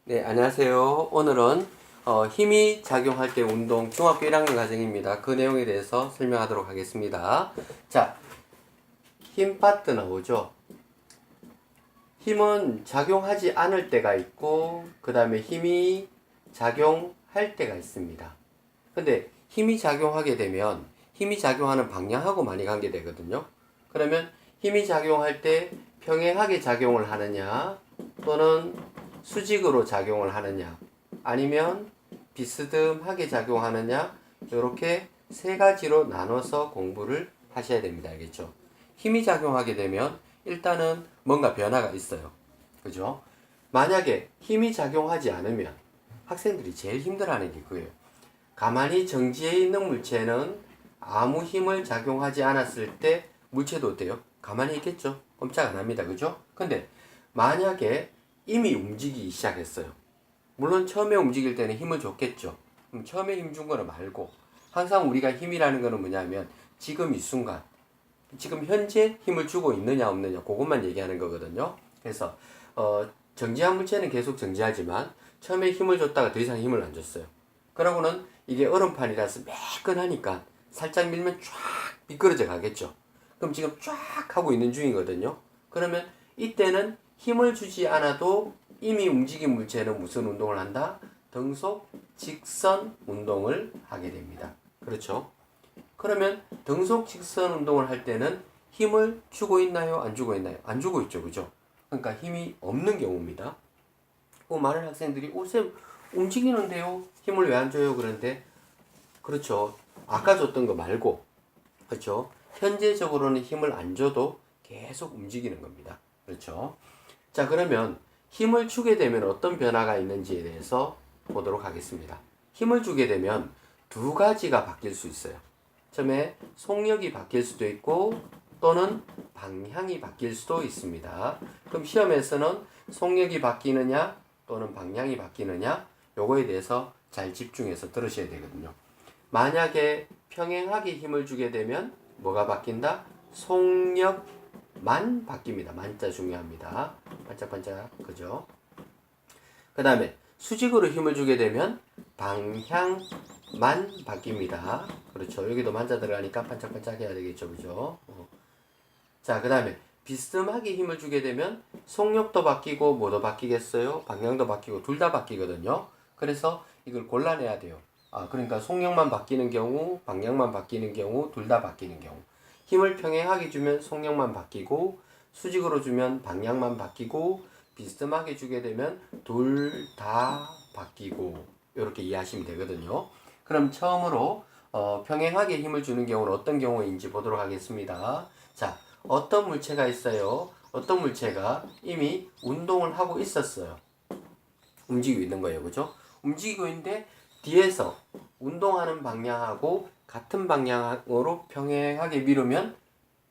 네, 안녕하세요. 오늘은 힘이 작용할 때 운동 중학교 1학년 과정입니다. 그 내용에 대해서 설명하도록 하겠습니다. 자, 힘 파트 나오죠. 힘은 작용하지 않을 때가 있고 그 다음에 힘이 작용할 때가 있습니다. 근데 힘이 작용하게 되면 힘이 작용하는 방향하고 많이 관계되거든요. 그러면 힘이 작용할 때 평행하게 작용을 하느냐 또는 수직으로 작용을 하느냐 아니면 비스듬하게 작용하느냐 이렇게 세 가지로 나눠서 공부를 하셔야 됩니다. 알겠죠? 힘이 작용하게 되면 일단은 뭔가 변화가 있어요. 그죠? 만약에 힘이 작용하지 않으면 학생들이 제일 힘들어하는 게 그거예요. 가만히 정지해 있는 물체는 아무 힘을 작용하지 않았을 때 물체도 어때요? 가만히 있겠죠? 꼼짝 안 합니다. 그죠? 근데 만약에 이미 움직이기 시작했어요. 물론 처음에 움직일 때는 힘을 줬겠죠. 그럼 처음에 힘 준 거는 말고 항상 우리가 힘이라는 거는 뭐냐면 지금 이 순간 지금 현재 힘을 주고 있느냐 없느냐 그것만 얘기하는 거거든요. 그래서 정지한 물체는 계속 정지하지만 처음에 힘을 줬다가 더 이상 힘을 안 줬어요. 그러고는 이게 얼음판이라서 매끈하니까 살짝 밀면 쫙 미끄러져 가겠죠. 그럼 지금 쫙 하고 있는 중이거든요. 그러면 이때는 힘을 주지 않아도 이미 움직인 물체는 무슨 운동을 한다? 등속 직선 운동을 하게 됩니다. 그렇죠? 그러면 등속 직선 운동을 할 때는 힘을 주고 있나요? 안 주고 있나요? 안 주고 있죠. 그죠? 그러니까 힘이 없는 경우입니다. 많은 학생들이 쌤 움직이는데요? 힘을 왜 안 줘요? 그런데 그렇죠. 아까 줬던 거 말고 그렇죠. 현재적으로는 힘을 안 줘도 계속 움직이는 겁니다. 그렇죠. 자, 그러면 힘을 주게 되면 어떤 변화가 있는지에 대해서 보도록 하겠습니다. 힘을 주게 되면 두 가지가 바뀔 수 있어요. 처음에 속력이 바뀔 수도 있고 또는 방향이 바뀔 수도 있습니다. 그럼 시험에서는 속력이 바뀌느냐 또는 방향이 바뀌느냐 요거에 대해서 잘 집중해서 들으셔야 되거든요. 만약에 평행하게 힘을 주게 되면 뭐가 바뀐다? 속력만 바뀝니다. 만자 중요합니다. 반짝반짝 그죠? 그 다음에 수직으로 힘을 주게 되면 방향만 바뀝니다. 그렇죠. 여기도 만자 들어가니까 반짝반짝 해야 되겠죠. 그죠? 자, 그 다음에 비스듬하게 힘을 주게 되면 속력도 바뀌고 뭐도 바뀌겠어요? 방향도 바뀌고 둘 다 바뀌거든요. 그래서 이걸 골라내야 돼요. 그러니까 속력만 바뀌는 경우, 방향만 바뀌는 경우, 둘 다 바뀌는 경우. 힘을 평행하게 주면 속력만 바뀌고, 수직으로 주면 방향만 바뀌고, 비스듬하게 주게 되면 둘 다 바뀌고, 이렇게 이해하시면 되거든요. 그럼 처음으로 평행하게 힘을 주는 경우는 어떤 경우인지 보도록 하겠습니다. 자, 어떤 물체가 있어요? 어떤 물체가 이미 운동을 하고 있었어요. 움직이고 있는 거예요. 그죠? 움직이고 있는데 뒤에서 운동하는 방향하고 같은 방향으로 평행하게 미루면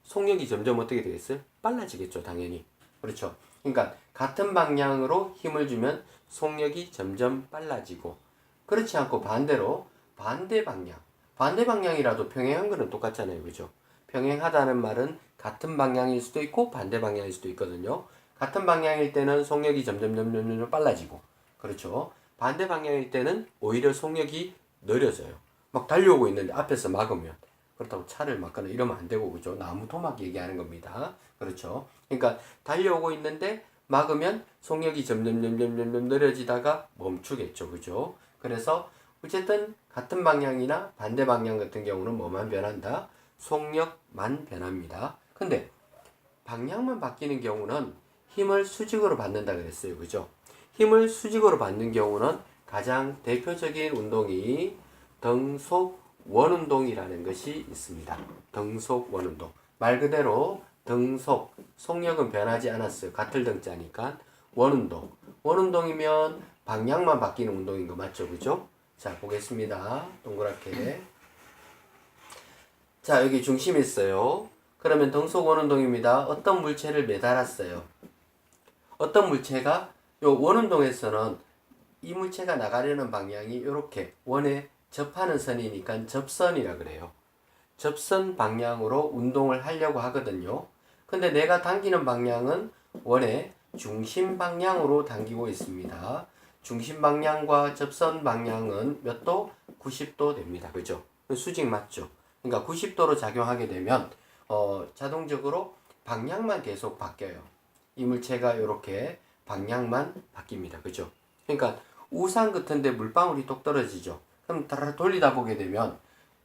속력이 점점 어떻게 되겠어요? 빨라지겠죠, 당연히. 그렇죠. 그러니까 같은 방향으로 힘을 주면 속력이 점점 빨라지고 그렇지 않고 반대로 반대 방향이라도 평행한 거는 똑같잖아요. 그죠? 평행하다는 말은 같은 방향일 수도 있고 반대 방향일 수도 있거든요. 같은 방향일 때는 속력이 점점 빨라지고 그렇죠. 반대 방향일 때는 오히려 속력이 느려져요. 막 달려오고 있는데 앞에서 막으면 그렇다고 차를 막거나 이러면 안 되고 그죠. 나무 토막 얘기하는 겁니다. 그렇죠. 그러니까 달려오고 있는데 막으면 속력이 점점 느려지다가 멈추겠죠. 그죠. 그래서 어쨌든 같은 방향이나 반대 방향 같은 경우는 뭐만 변한다? 속력만 변합니다. 근데 방향만 바뀌는 경우는 힘을 수직으로 받는다 그랬어요. 그죠? 힘을 수직으로 받는 경우는 가장 대표적인 운동이 등속 원운동이라는 것이 있습니다. 등속 원운동. 말 그대로 등속, 속력은 변하지 않았어요. 같을 등자니까 원운동. 원운동이면 방향만 바뀌는 운동인 거 맞죠? 그죠? 자, 보겠습니다. 동그랗게. 자, 여기 중심이 있어요. 그러면 등속 원운동입니다. 어떤 물체를 매달았어요. 어떤 물체가 요 원운동에서는 이 물체가 나가려는 방향이 이렇게 원에 접하는 선이니까 접선이라 그래요. 접선 방향으로 운동을 하려고 하거든요. 근데 내가 당기는 방향은 원의 중심 방향으로 당기고 있습니다. 중심 방향과 접선 방향은 몇 도? 90도 됩니다. 그죠? 수직 맞죠? 그러니까 90도로 작용하게 되면 자동적으로 방향만 계속 바뀌어요. 이 물체가 이렇게 방향만 바뀝니다. 그죠? 그러니까 우산 같은데 물방울이 똑 떨어지죠. 그럼 따라 돌리다 보게 되면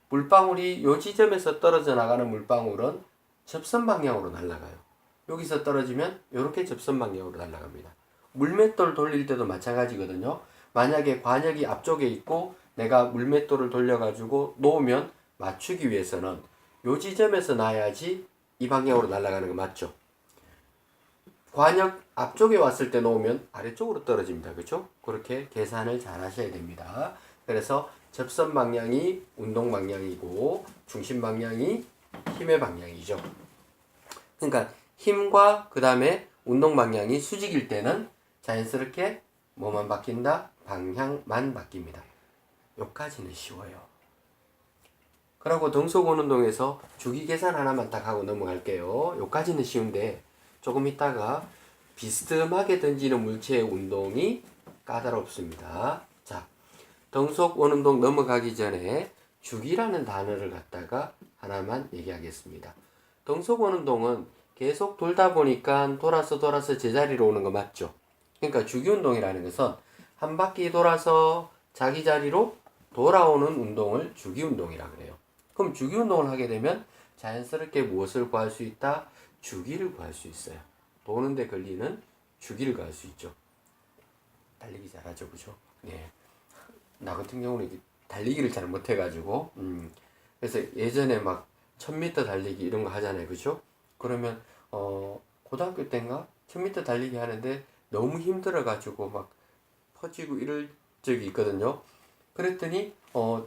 물방울이 요 지점에서 떨어져 나가는 물방울은 접선 방향으로 날아가요. 여기서 떨어지면 이렇게 접선 방향으로 날아갑니다. 물맷돌 돌릴 때도 마찬가지거든요. 만약에 관역이 앞쪽에 있고 내가 물맷돌을 돌려가지고 놓으면 맞추기 위해서는 요 지점에서 놔야지 이 방향으로 날아가는 거 맞죠? 관역 앞쪽에 왔을 때 놓으면 아래쪽으로 떨어집니다. 그렇죠? 그렇게 계산을 잘 하셔야 됩니다. 그래서 접선 방향이 운동 방향이고 중심 방향이 힘의 방향이죠. 그러니까 힘과 그 다음에 운동 방향이 수직일 때는 자연스럽게 뭐만 바뀐다? 방향만 바뀝니다. 여기까지는 쉬워요. 그리고 등속 운동에서 주기 계산 하나만 딱 하고 넘어갈게요. 여기까지는 쉬운데 조금 있다가 비스듬하게 던지는 물체의 운동이 까다롭습니다. 자, 등속 원운동 넘어가기 전에 주기라는 단어를 갖다가 하나만 얘기하겠습니다. 등속 원운동은 계속 돌다 보니까 돌아서 제자리로 오는 거 맞죠? 그러니까 주기 운동이라는 것은 한 바퀴 돌아서 자기 자리로 돌아오는 운동을 주기 운동이라 그래요. 그럼 주기 운동을 하게 되면 자연스럽게 무엇을 구할 수 있다? 주기를 구할 수 있어요. 도는데 걸리는 주기를 구할 수 있죠. 달리기 잘하죠, 그죠? 네. 나 같은 경우는 달리기를 잘 못해가지고, 그래서 예전에 막 1000m 달리기 이런 거 하잖아요, 그죠? 그러면 고등학교 때인가 1000m 달리기 하는데 너무 힘들어가지고 막 퍼지고 이럴 적이 있거든요. 그랬더니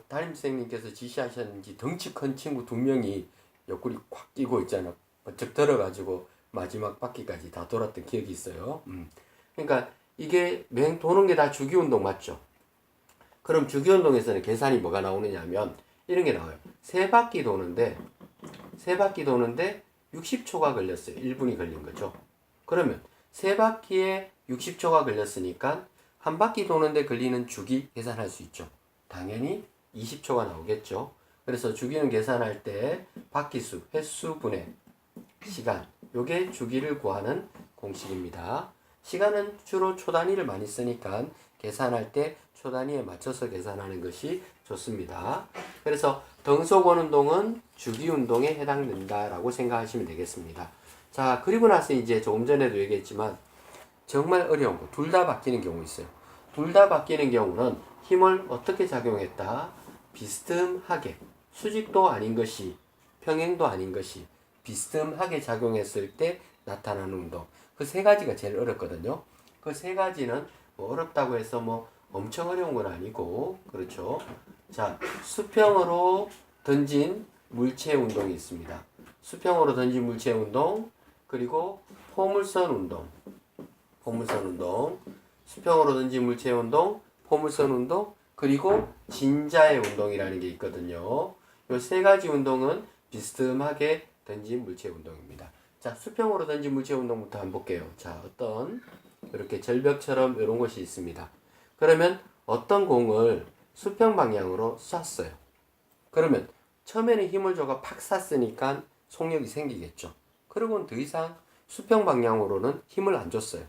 담임선생님께서 지시하셨는지 덩치 큰 친구 2명이 옆구리 콱 끼고 있잖아. 번쩍 들어가지고 마지막 바퀴까지 다 돌았던 기억이 있어요. 그러니까 이게 맹 도는 게 다 주기운동 맞죠? 그럼 주기운동에서는 계산이 뭐가 나오느냐 하면 이런 게 나와요. 세 바퀴 도는데 60초가 걸렸어요. 1분이 걸린 거죠. 그러면 세 바퀴에 60초가 걸렸으니까 한 바퀴 도는데 걸리는 주기 계산할 수 있죠. 당연히 20초가 나오겠죠. 그래서 주기는 계산할 때 바퀴수, 횟수분의 시간, 요게 주기를 구하는 공식입니다. 시간은 주로 초 단위를 많이 쓰니까 계산할 때 초 단위에 맞춰서 계산하는 것이 좋습니다. 그래서 등속 원운동은 주기 운동에 해당된다라고 생각하시면 되겠습니다. 자, 그리고 나서 이제 조금 전에도 얘기했지만 정말 어려운 거, 둘 다 바뀌는 경우 있어요. 둘 다 바뀌는 경우는 힘을 어떻게 작용했다? 비스듬하게, 수직도 아닌 것이, 평행도 아닌 것이 비스듬하게 작용했을 때 나타나는 운동. 그 세 가지가 제일 어렵거든요. 그 세 가지는 뭐 어렵다고 해서 뭐 엄청 어려운 건 아니고, 그렇죠. 자, 수평으로 던진 물체 운동이 있습니다. 수평으로 던진 물체 운동, 그리고 포물선 운동. 수평으로 던진 물체 운동, 포물선 운동, 그리고 진자의 운동이라는 게 있거든요. 이 세 가지 운동은 비스듬하게 던진 물체 운동입니다. 자, 수평으로 던진 물체 운동부터 한번 볼게요. 자, 어떤 이렇게 절벽처럼 이런 것이 있습니다. 그러면 어떤 공을 수평 방향으로 쐈어요. 그러면 처음에는 힘을 줘가 팍 쐈으니까 속력이 생기겠죠. 그리고는 더 이상 수평 방향으로는 힘을 안 줬어요.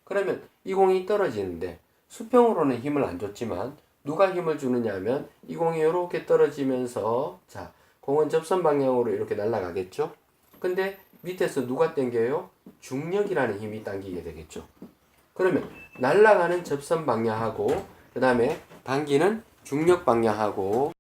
그러면 이 공이 떨어지는데 수평으로는 힘을 안 줬지만 누가 힘을 주느냐 하면 이 공이 이렇게 떨어지면서 자, 공은 접선 방향으로 이렇게 날아가겠죠. 근데 밑에서 누가 당겨요? 중력이라는 힘이 당기게 되겠죠. 그러면 날아가는 접선 방향하고 그 다음에 당기는 중력 방향하고